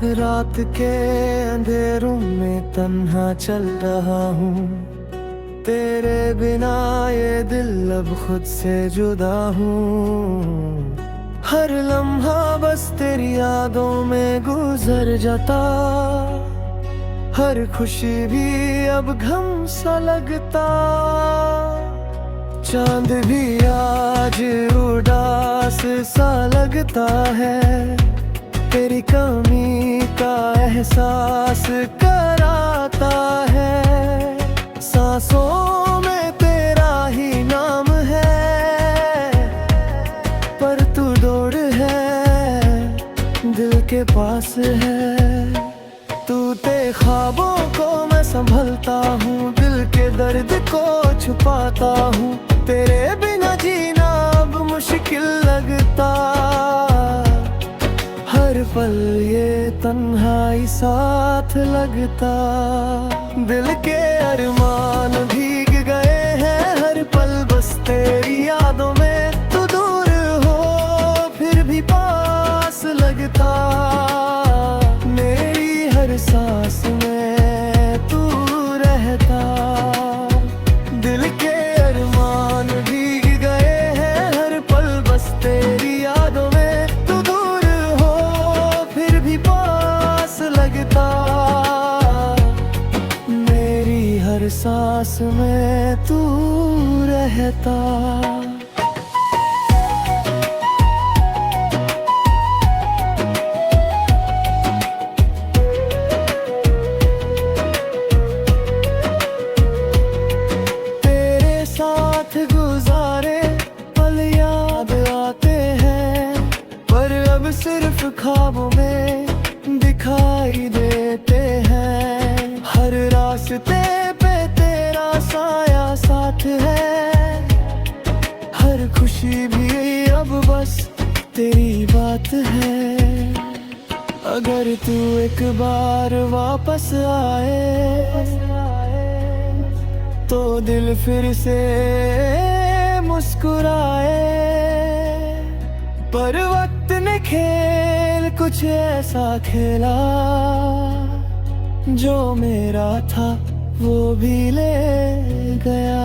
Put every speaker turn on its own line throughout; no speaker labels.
रात के अंधेरों में तन्हा चल रहा हूँ। तेरे बिना ये दिल अब खुद से जुदा हूँ। हर लम्हा बस तेरी यादों में गुजर जाता। हर खुशी भी अब गम सा लगता। चांद भी आज उदास सा लगता है। तेरी कमी का एहसास कराता है। सांसों में तेरा ही नाम है, पर तू दूर है, दिल के पास है। टूटे ख्वाबों को मैं संभलता हूँ, दिल के दर्द को छुपाता हूँ। तेरे बिना जीना अब मुश्किल लगता। हर पल ये तन्हाई साथ लगता। दिल के अरमान भीग गए हैं हर पल बस तेरी यादों में। तू दूर हो फिर भी पास लगता। मेरी हर सांस में तू रहता। दिल के अरमान भीग गए हैं हर पल बस तेरी यादों में। तू दूर हो फिर भी पास लगता। मेरी हर सांस में तू रहता। गुजारे पल याद आते हैं, पर अब सिर्फ ख्वाबों में दिखाई देते हैं। हर रास्ते पे तेरा साया साथ है। हर खुशी भी अब बस तेरी बात है। अगर तू एक बार वापस आए तो दिल फिर से मुस्कुराए। पर वक्त ने खेल कुछ ऐसा खेला, जो मेरा था वो भी ले गया।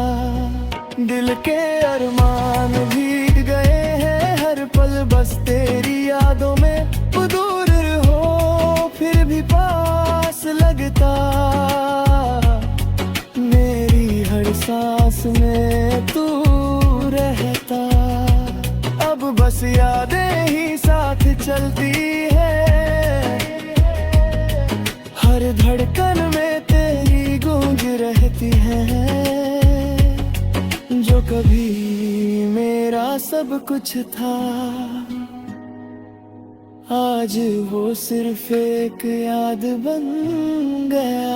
दिल के अरमान भीग गए हैं हर पल बस तेरी यादों में। तू दूर हो फिर भी पास लगता। मेरी हर सांस में तू रहता। अब बस यादें ही साथ चलती है। हर धड़कन में तेरी गूंज रहती है। जो कभी मेरा सब कुछ था, आज वो सिर्फ एक याद बन गया।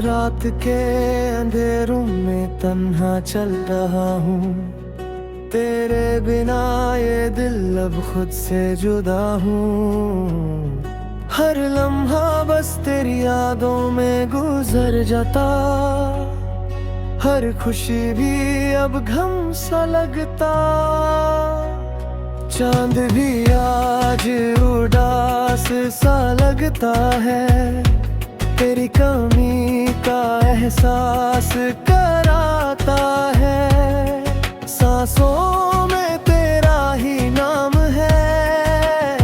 रात के अंधेरों में तन्हा चल रहा हूँ। तेरे बिना ये दिल अब खुद से जुदा हूँ। हर लम्हा बस तेरी यादों में गुजर जाता। हर खुशी भी अब गम सा लगता। चांद भी आज उदास सा लगता है। तेरी कमी का एहसास कराता है। सांसों में तेरा ही नाम है,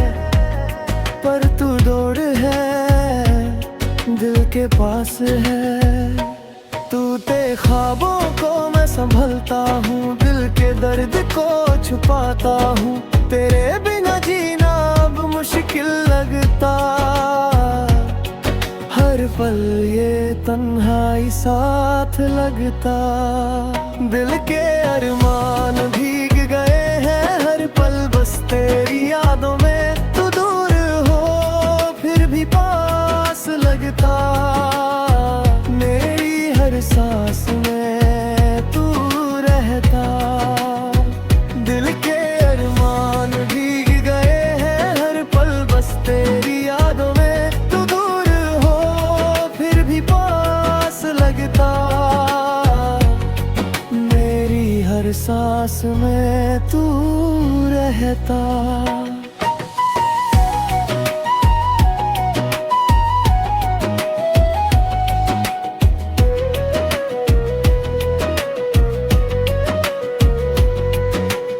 पर तू दूर है, दिल के पास है। टूटे ख्वाबों को मैं संभलता हूँ, दिल के दर्द को छुपाता हूँ। तेरे बिना जीना अब मुश्किल लगता। हर पल ये तन्हाई साथ लगता। दिल के अरमान भीग गए हैं हर पल बस तेरी यादों में। तू दूर हो फिर भी पास लगता। मेरी हर सांस में तू रहता। सांस में तू रहता।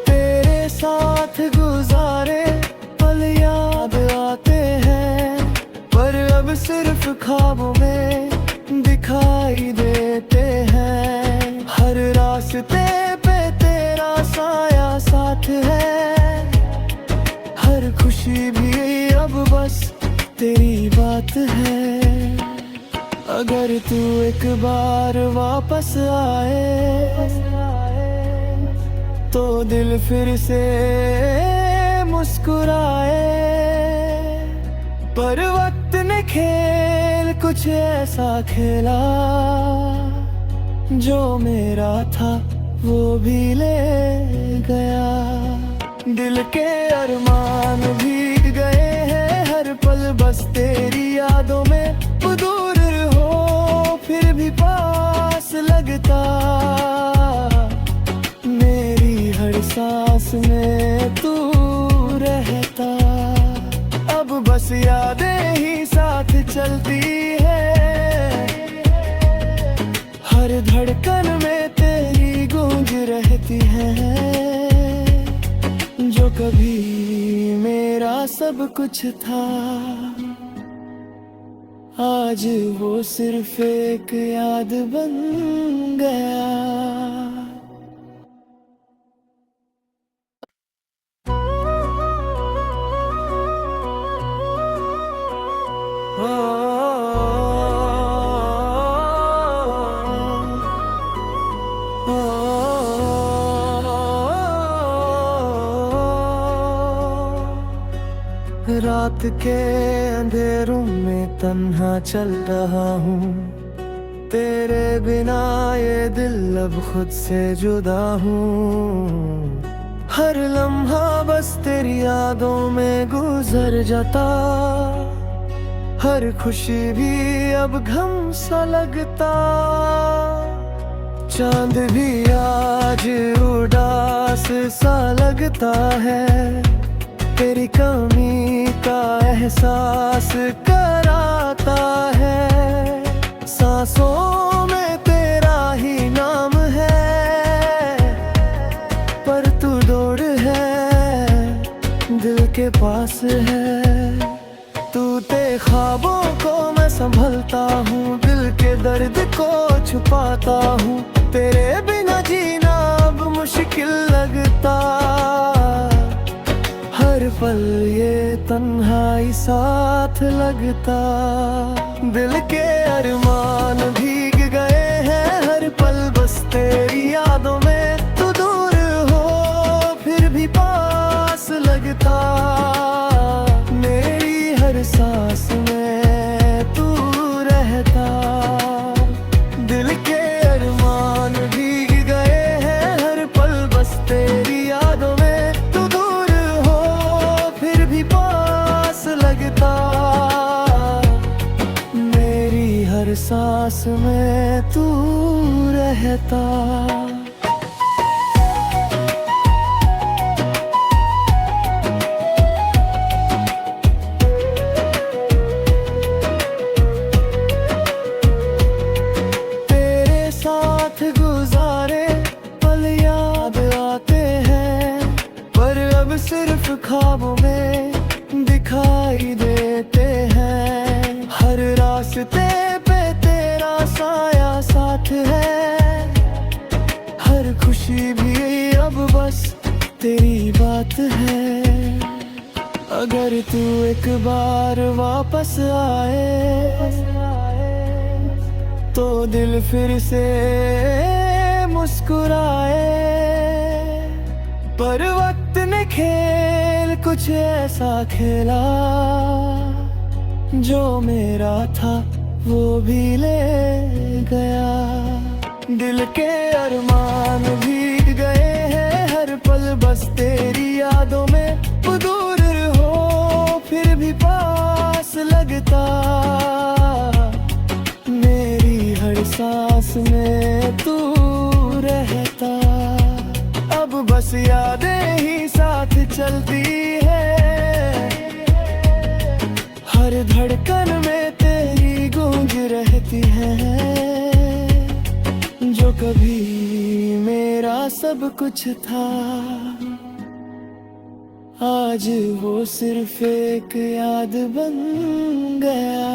तेरे साथ गुजारे पल याद आते हैं, पर अब सिर्फ ख्वाबों में दिखाई देते हैं। हर रास्ते पे तेरा साया साथ है, हर खुशी भी अब बस तेरी बात है। अगर तू एक बार वापस आए तो दिल फिर से मुस्कुराए। पर वक्त ने खेल कुछ ऐसा खेला, जो मेरा था वो भी ले गया। दिल के अरमान भीग गए हैं हर पल बस तेरी यादों में। तू दूर हो फिर भी पास लगता, मेरी हर सांस में तू रहता। अब बस यादें ही साथ चलती है, हर धड़कन में तेरी गूंज रहती है। जो कभी मेरा सब कुछ था, आज वो सिर्फ एक याद बन गया। रात के अंधेरों में तन्हा चल रहा हूँ, तेरे बिना ये दिल अब खुद से जुदा हूँ। हर लम्हा बस तेरी यादों में गुजर जाता, हर खुशी भी अब गम सा लगता। चांद भी आज उदास सा लगता है, तेरी कमी का एहसास कराता है। सांसों में तेरा ही नाम है, पर तू दूर है दिल के पास है। तू ते ख्वाबों को मैं संभलता हूँ, दिल के दर्द को छुपाता हूँ। तेरे बिना जीना अब मुश्किल लगता, हर पल ये तन्हाई साथ लगता। दिल के अरमान भीग गए हैं हर पल बस तेरी यादों में। तू दूर हो फिर भी पास लगता, मेरी हर सांस में तू रहता। दिल के अरमान भीग गए हैं हर पल बस तेरी यादों में। लगता मेरी हर सांस में तू रहता। तेरे साथ गुजारे पल याद आते हैं, पर अब सिर्फ ख्वाबों में दिखाई देते हैं। हर रास्ते पे तेरा साया साथ है, हर खुशी भी अब बस तेरी बात है। अगर तू एक बार वापस आए तो दिल फिर से मुस्कुराए। पर वक्त ने खेल कुछ ऐसा खेला, जो मेरा था वो भी ले गया। दिल के अरमान भीग गए हैं हर पल बस तेरी यादों में। तू दूर हो फिर भी पास लगता, मेरी हर सांस में तू रहता। यादें ही साथ चलती है, हर धड़कन में तेरी गूंज रहती है। जो कभी मेरा सब कुछ था, आज वो सिर्फ एक याद बन गया।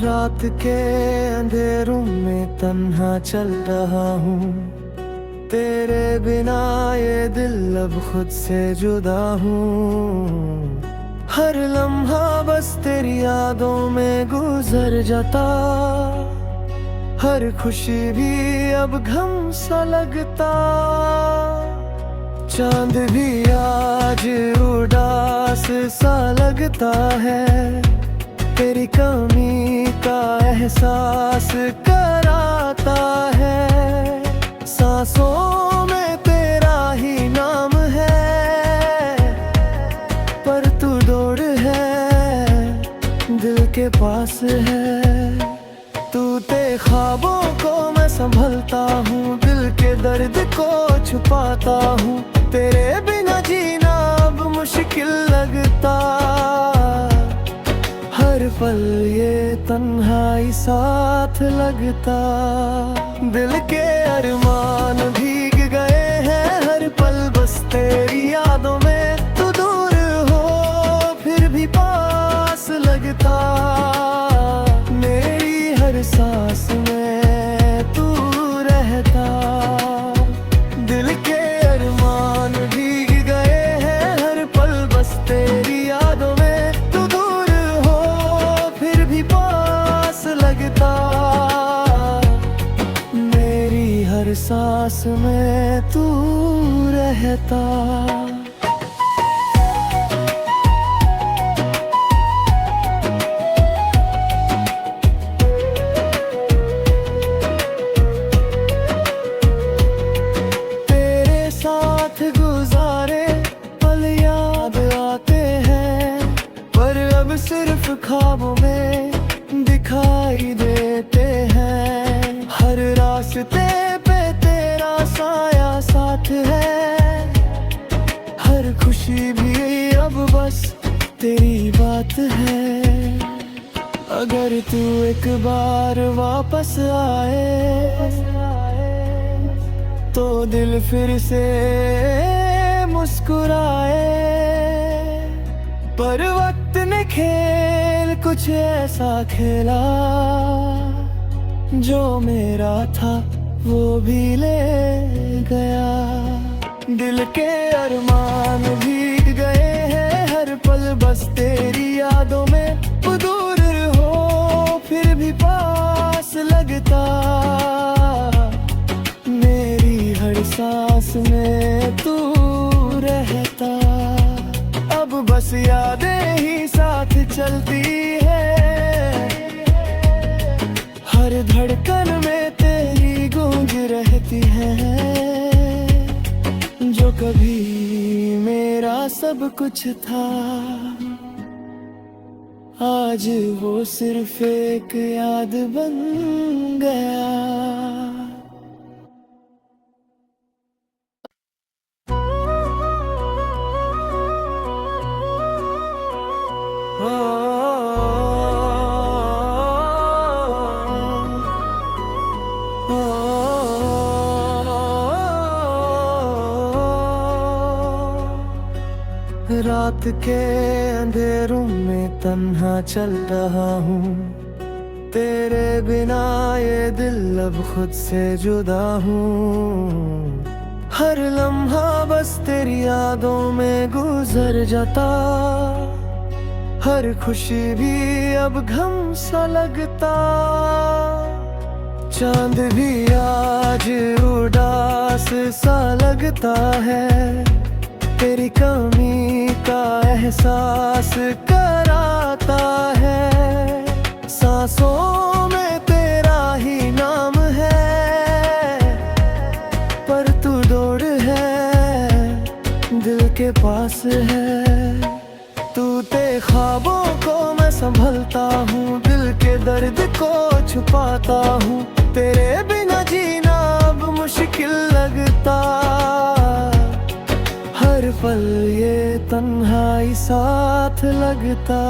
रात के अंधेरों में तन्हा चल रहा हूँ, तेरे बिना ये दिल अब खुद से जुदा हूँ। हर लम्हा बस तेरी यादों में गुजर जाता, हर खुशी भी अब गम सा लगता। चांद भी आज उदास सा लगता है, तेरी कमी का एहसास कराता है। सांसों में तेरा ही नाम है, पर तू दूर है, दिल के पास है। तू ते ख्वाबों को मैं संभलता हूँ, दिल के दर्द को छुपाता हूँ। तेरे बिना जीना अब मुश्किल लगता, हर पल ये तन्हाई साथ लगता। दिल के अरमान भीग गए हैं हर पल बस तेरी यादों में। तू दूर हो फिर भी पास लगता, मेरी हर सांस में तू रहता। दिल के अरमान भीग गए हैं हर पल बस तेरी यादों में। मेरी हर सांस में तू रहता। तेरे साथ गुजारे पल याद आते हैं, पर अब सिर्फ ख्वाबों में दिखाई देते हैं। हर रास्ते पे तेरा साया साथ है, हर खुशी भी अब बस तेरी बात है। अगर तू एक बार वापस आए, तो दिल फिर से मुस्कुराए। पर वक्त ने खेल कुछ ऐसा खेला, जो मेरा था वो भी ले गया। दिल के अरमान भीग गए हैं हर पल बस तेरी यादों में। तू दूर हो फिर भी पास लगता, मेरी हर सांस में तू रहता। अब बस यादें ही साथ चलती है, हर धड़कन में तेरी गूंज रहती है। जो कभी मेरा सब कुछ था, आज वो सिर्फ एक याद बन गया। रात के अंधेरों में तन्हा चल रहा हूँ, तेरे बिना ये दिल अब खुद से जुदा हूँ। हर लम्हा बस तेरी यादों में गुजर जाता, हर खुशी भी अब गम सा लगता। चांद भी आज उदास सा लगता है, तेरी कमी का एहसास कराता है। सांसों में संभलता हूँ, दिल के दर्द को छुपाता हूँ। तेरे बिना जीना अब मुश्किल लगता, हर पल ये तन्हाई साथ लगता।